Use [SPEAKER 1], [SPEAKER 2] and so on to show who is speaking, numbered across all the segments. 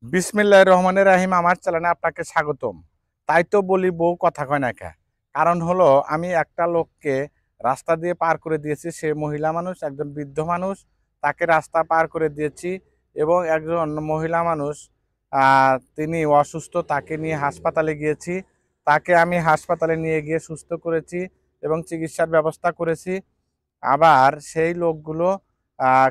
[SPEAKER 1] বিসমিল্লাহির রহমানির রাহিম। আমার চ্যানেলে আপনাকে স্বাগতম। তাই তো বলি বউ কথা কয় না কে। কারণ হলো আমি একটা লোককে রাস্তা দিয়ে পার করে দিয়েছি। সে মহিলা মানুষ, একজন বৃদ্ধ মানুষ। তাকে রাস্তা পার করে দিয়েছি এবং একজন মহিলা মানুষ তিনি অসুস্থ, তাকে নিয়ে হাসপাতালে গিয়েছি। তাকে আমি হাসপাতালে নিয়ে গিয়ে সুস্থ করেছি এবং চিকিৎসার ব্যবস্থা করেছি। আবার সেই লোকগুলো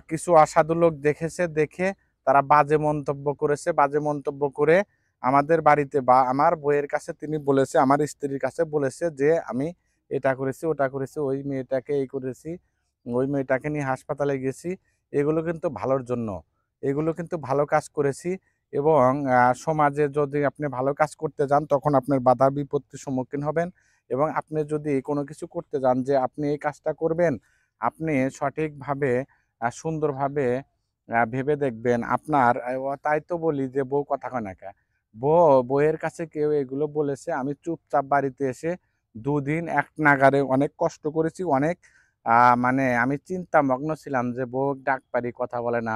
[SPEAKER 1] কিছু অসাধু লোক দেখেছে, দেখে তারা বাজে মন্তব্য করেছে। বাজে মন্তব্য করে আমাদের বাড়িতে বা আমার বউয়ের কাছে তিনি বলেছে, আমার স্ত্রীর কাছে বলেছে যে আমি এটা করেছি, ওটা করেছি, ওই মেয়েটাকে এই করেছি, ওই মেয়েটাকে নিয়ে হাসপাতালে গেছি। এগুলো কিন্তু ভালোর জন্য, এগুলো কিন্তু ভালো কাজ করেছি। এবং সমাজে যদি আপনি ভালো কাজ করতে যান তখন আপনার বাধা বিপত্তির সম্মুখীন হবেন। এবং আপনি যদি কোনো কিছু করতে যান যে আপনি এই কাজটা করবেন, আপনি সঠিকভাবে সুন্দরভাবে ভেবে দেখবেন আপনার তাই তো বলি যে বউ কথা কয় না কে। বউয়ের কাছে কেউ এগুলো বলেছে, আমি চুপচাপ বাড়িতে এসে ২ দিন এক নাগাড়ে অনেক কষ্ট করেছি। অনেক মানে আমি চিন্তামগ্ন ছিলাম যে বউ ডাক পারি, কথা বলে না।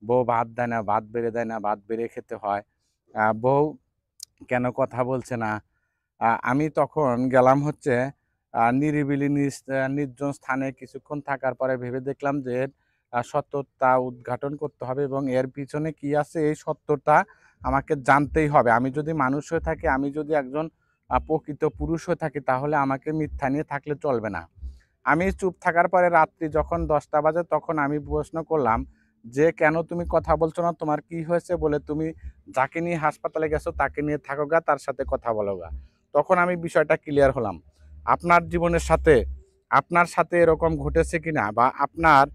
[SPEAKER 1] বউ ভাত দেয় না, ভাত বেড়ে দেয় না, ভাত বেড়ে খেতে হয়। বউ কেন কথা বলছে না? আমি তখন গেলাম হচ্ছে নিরিবিলি নির্জন স্থানে কিছুক্ষণ থাকার পরে ভেবে দেখলাম যে এর সত্যতা উদ্ঘাটন করতে হবে এবং এর পিছনে কি আছে এই সত্যটা আমাকে জানতেই হবে। আমি যদি মানুষ হয়ে থাকি, আমি যদি একজন প্রকৃত পুরুষ হয়ে থাকি, তাহলে আমাকে মিথ্যা নিয়ে থাকলে চলবে না। আমি চুপ থাকার পরে রাত্রি যখন ১০টা বাজে তখন আমি প্রশ্ন করলাম যে, "কেন তুমি কথা বলছো না? তোমার কি হয়েছে?" বলে, "তুমি যাকে নিয়ে হাসপাতালে গেছো তাকে নিয়ে থাকো গা, তার সাথে কথা বলো গা।" তখন আমি বিষয়টা ক্লিয়ার হলাম। আপনার জীবনের সাথে, আপনার সাথে এরকম ঘটেছে কিনা বা আপনার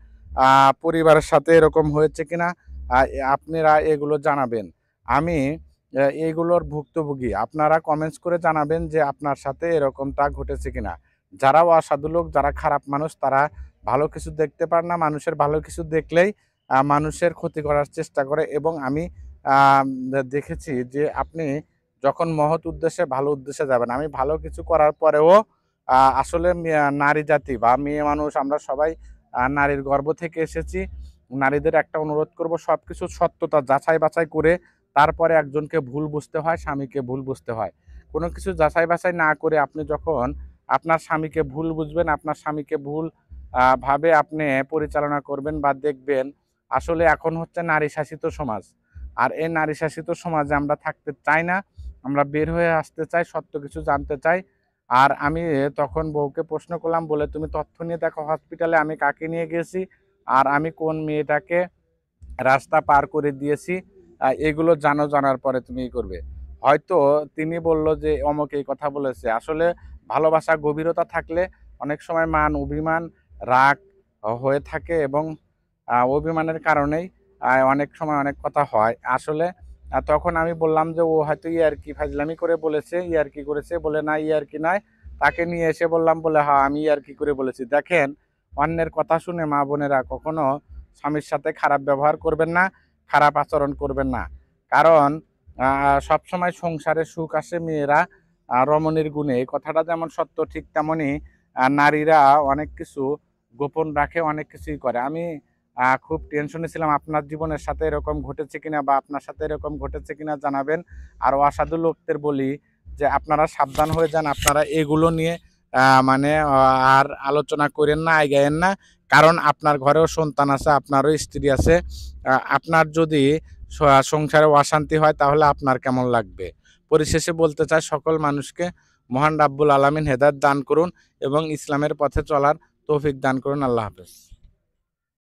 [SPEAKER 1] পরিবারের সাথে এরকম হয়েছে কিনা আপনারা এগুলো জানাবেন। আমি এগুলোর ভুক্তভোগী। আপনারা কমেন্টস করে জানাবেন যে আপনার সাথে এরকমটা ঘটেছে কিনা। যারা অসাধু লোক, যারা খারাপ মানুষ, তারা ভালো কিছু দেখতে পারে না। মানুষের ভালো কিছু দেখলেই মানুষের ক্ষতি করার চেষ্টা করে এবং আমি দেখেছি যে আপনি যখন মহৎ উদ্দেশ্যে, ভালো উদ্দেশ্যে যাবেন। আমি ভালো কিছু করার পরেও আসলে নারী জাতি বা মেয়ে মানুষ আমরা সবাই নারীর গর্ভ থেকে এসেছি। নারীদের একটা অনুরোধ করব, সবকিছু সত্যতা যাচাই বাছাই করে তারপরে একজনকে ভুল বুঝতে হয়, স্বামীকে ভুল বুঝতে হয়। কোনো কিছু যাচাই বাছাই না করে আপনি যখন আপনার স্বামীকে ভুল বুঝবেন, আপনার স্বামীকে ভুল ভাবে আপনি পরিচালনা করবেন বা দেখবেন, আসলে এখন হচ্ছে নারী শাসিত সমাজ। আর এই নারী শাসিত সমাজে আমরা থাকতে চাই না। আমরা বের হয়ে আসতে চাই, সত্য কিছু জানতে চাই। আর আমি তখন বউকে প্রশ্ন করলাম, বলে, "তুমি তথ্য নিয়ে দেখো হসপিটালে আমি কাকে নিয়ে গেছি, আর আমি কোন মেয়েটাকে রাস্তা পার করে দিয়েছি। এগুলো জানো, জানার পরে তুমি ই করবে।" হয়তো তিনি বলল যে অমুক এই কথা বলেছে। আসলে ভালোবাসা গভীরতা থাকলে অনেক সময় মান, অভিমান, রাগ হয়ে থাকে এবং অভিমানের কারণেই অনেক সময় অনেক কথা হয়। আসলে তখন আমি বললাম যে ও হয়তো ইয়ার্কি ফাজলামি করে বলেছে, ইয়ার্কি করেছে। বলে, "না ইয়ার্কি নয়।" তাকে নিয়ে এসে বললাম, বলে, "হ্যাঁ, আমি ইয়ার্কি করে বলেছি।" দেখেন, অন্যের কথা শুনে মা বোনেরা কখনো স্বামীর সাথে খারাপ ব্যবহার করবেন না, খারাপ আচরণ করবেন না। কারণ সবসময় সংসারে সুখ আসে মেয়েরা রমণীর গুণে। এই কথাটা যেমন সত্য, ঠিক তেমনই নারীরা অনেক কিছু গোপন রাখে, অনেক কিছুই করে। আমি খুব টেনশনে ছিলাম। আপনার জীবনের সাথে এরকম ঘটেছে কিনা বা আপনার সাথে এরকম ঘটেছে কিনা জানাবেন। আর অসাধু লোকদের বলি যে আপনারা সাবধান হয়ে যান। আপনারা এগুলো নিয়ে মানে আর আলোচনা করেন না, আগায়েন না। কারণ আপনার ঘরেও সন্তান আছে, আপনারও স্ত্রী আছে। আপনার যদি সংসারে অশান্তি হয় তাহলে আপনার কেমন লাগবে? পরিশেষে বলতে চাই, সকল মানুষকে মহান রাব্বুল আলামিন হেদায়েত দান করুন এবং ইসলামের পথে চলার তৌফিক দান করুন। আল্লাহ হাফেজ।